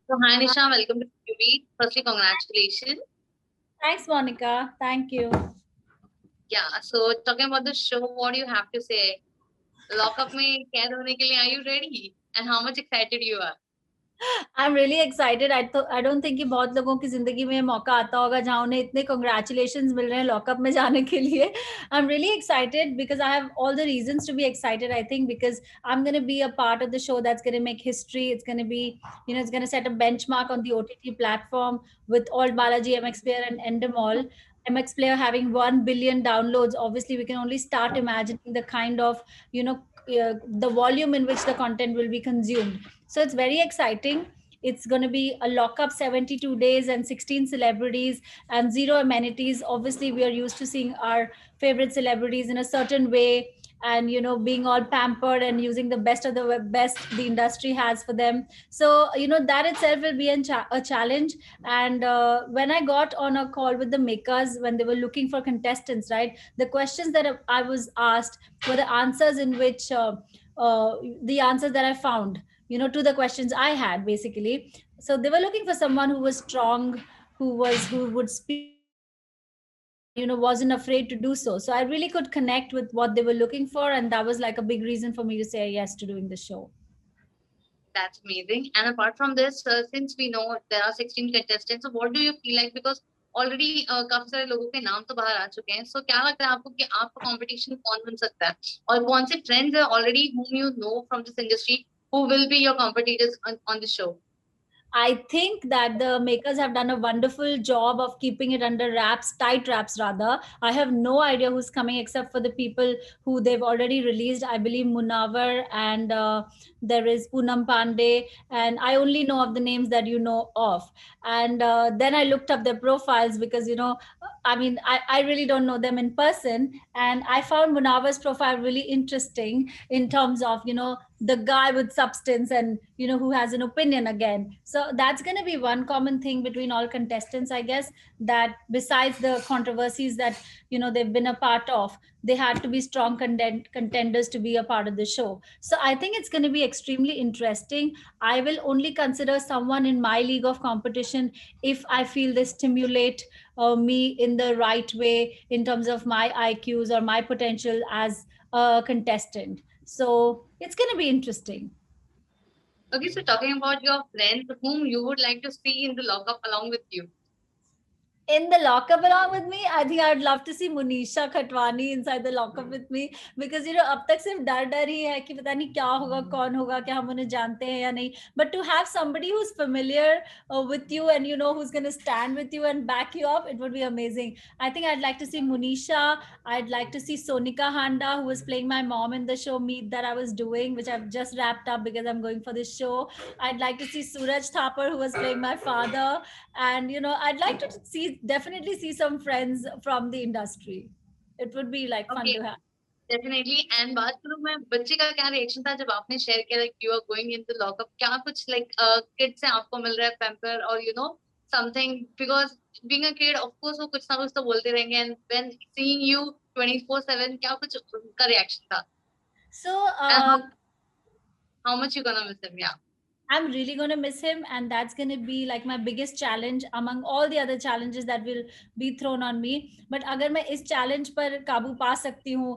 So, hi Nisha, welcome to FilmiBeat. Firstly, congratulations. Thanks, Monica. Thank you. Yeah, so talking about the show, what do you have to say? Lock up में कैद होने के लिए, are you ready? And how much excited you are? I'm really excited. I don't think कि बहुत लोगों की जिंदगी में मौका आता होगा जहाँ उन्हें इतने congratulations मिल रहे हैं लॉकअप में जाने के लिए. I'm really excited because I have all the reasons to be excited. I think because I'm going to be a part of the show that's going to make history. It's going to be, it's going to set a benchmark on the OTT platform with all Balaji, MX Player, and Endemol. MX Player having 1 billion downloads. Obviously, we can only start imagining the kind of, the volume in which the content will be consumed. So it's very exciting. It's going to be a lockup 72 days and 16 celebrities and zero amenities. Obviously, we are used to seeing our favorite celebrities in a certain way and being all pampered and using the best of the best the industry has for them. So that itself will be a challenge. And when I got on a call with the makers when they were looking for contestants, right, the questions that I was asked were the answers in which the answers that I found, to the questions I had basically. So they were looking for someone who was strong, who would speak and wasn't afraid to do so. So I really could connect with what they were looking for, and that was like a big reason for me to say yes to doing the show. That's amazing. And apart from this, since we know there are 16 contestants, so what do you feel like? Because already काफी सारे लोगों के नाम तो बाहर आ चुके हैं. So क्या लगता है आपको कि आपका competition कौन बन सकता है? और कौन से trends है already whom you know from this industry who will be your competitors on the show? I think that the makers have done a wonderful job of keeping it under wraps, tight wraps rather. I have no idea who's coming except for the people who they've already released. I believe Munawar and there is Poonam Pandey, and I only know of the names that you know of. And then I looked up their profiles because I mean, I really don't know them in person, and I found Munawar's profile really interesting in terms of the guy with substance and who has an opinion again. So that's going to be one common thing between all contestants, I guess, that besides the controversies that they've been a part of, they had to be strong contenders to be a part of the show. So I think it's going to be extremely interesting. I will only consider someone in my league of competition if I feel they stimulate me in the right way in terms of my IQs or my potential as a contestant. So it's going to be interesting. Okay, so talking about your friends whom you would like to see in the lockup along with you. In the lockup along with me, I think I would love to see Munisha Khatwani inside the lockup with me because अब तक सिर्फ डर ही है कि पता नहीं क्या होगा, कौन होगा, क्या हम उन्हें जानते हैं या नहीं. But to have somebody who's familiar with you and who's going to stand with you and back you up, it would be amazing. I think I'd like to see Munisha. I'd like to see Sonika Handa, who was playing my mom in the show Meet that I was doing, which I've just wrapped up because I'm going for this show. I'd like to see Suraj Thapar, who was playing my father. And I'd like to definitely see some friends from the industry. It would be like fun Okay, to have. Definitely. And बात करूं मैं बच्चे का क्या reaction था जब आपने share किया like you are going in the lockup, क्या कुछ लाइक किड से आपको मिल रहा है पैम्पर और something, because being a kid of course वो कुछ ना कुछ तो बोलते रहेंगे एंड व्हेन सीइंग यू 24/7 क्या कुछ उनका रिएक्शन था? So and how much you gonna miss them? या I'm really going to miss him, and that's going to be like my biggest challenge among all the other challenges that will be thrown on me. But अगर मैं इस challenge पर काबू पा सकती हूँ,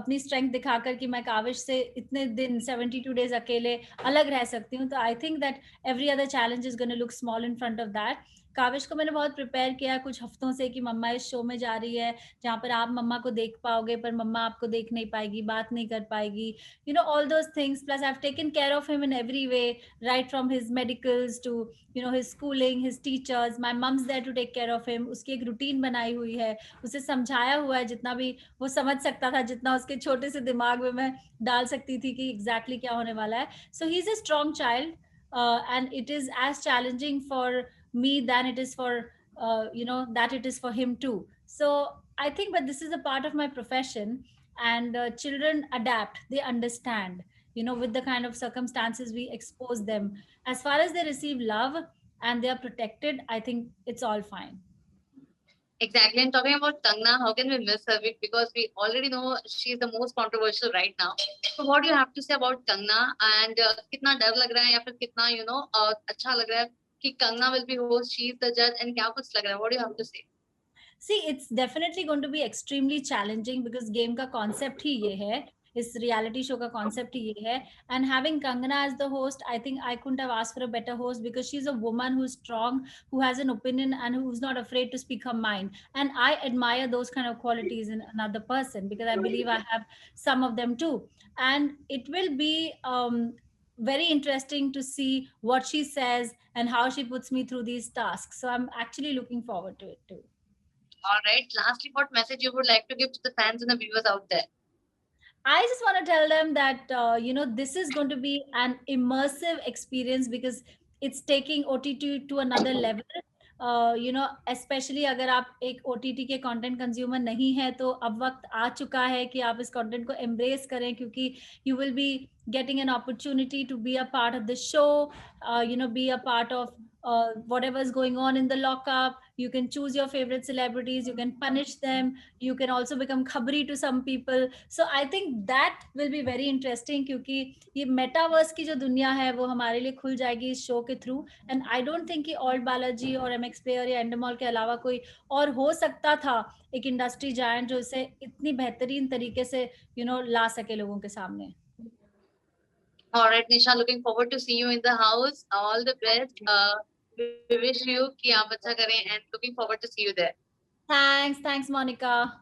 अपनी strength दिखाकर कि मैं काविश से इतने दिन 72 days अकेले अलग रह सकती हूँ, तो I think that every other challenge is going to look small in front of that. Kaavish को मैंने बहुत प्रिपेयर किया कुछ हफ्तों से कि मम्मा इस शो में जा रही है जहाँ पर आप मम्मा को देख पाओगे पर मम्मा आपको देख नहीं पाएगी, बात नहीं कर पाएगी, all those things. Plus I've taken care of him in every way, right from his medicals to his schooling, his teachers. My mom's there to take care of him. उसकी एक रूटीन बनाई हुई है, उसे समझाया हुआ है जितना भी वो समझ सकता था, जितना उसके छोटे से दिमाग में मैं डाल सकती थी कि एग्जैक्टली क्या होने वाला है. So he's a strong child, and it is as challenging for me than it is for that it is for him too. So I think, but this is a part of my profession, and children adapt, they understand, with the kind of circumstances we expose them. As far as they receive love and they are protected, I think it's all fine. Exactly. And talking about Kangana, how can we miss her? Because we already know she's the most controversial right now. So what do you have to say about Kangana? And कितना डर लग रहा है या फिर कितना अच्छा लग रहा है कि Kangana will be host, she is the judge, and क्या कुछ लग रहा है? What do you have to say? See, it's definitely going to be extremely challenging because game का concept ही ये है, इस reality show का concept ही ये है. And having Kangana as the host, I think I couldn't have asked for a better host because she's a woman who's strong, who has an opinion, and who's not afraid to speak her mind. And I admire those kind of qualities in another person because I believe I have some of them too. And it will be very interesting to see what she says and how she puts me through these tasks. So I'm actually looking forward to it too. All right. Lastly, what message you would like to give to the fans and the viewers out there? I just want to tell them that this is going to be an immersive experience because it's taking OTT to another level. Especially अगर आप एक OTT के content consumer नहीं है तो अब वक्त आ चुका है कि आप इस कंटेंट को एम्ब्रेस करें क्योंकि you will be getting an opportunity to be a part of the show, be a part of whatever is going on in the lockup. You can choose your favorite celebrities, you can punish them, you can also become khabri to some people. So I think that will be very interesting क्योंकि ये metaverse की जो दुनिया है वो हमारे लिए खुल जाएगी इस शो के through. And I don't think कि ऑल्ट बालाजी और एमएक्स प्लेयर या एंडमॉल के अलावा कोई और हो सकता था एक इंडस्ट्री जायंट जो इसे इतनी बेहतरीन तरीके से ला सके लोगों के सामने. All right, Nisha, looking forward to see you in the house. All the best. We wish you कि आप अच्छा करें and looking forward to see you there. Thanks Monica.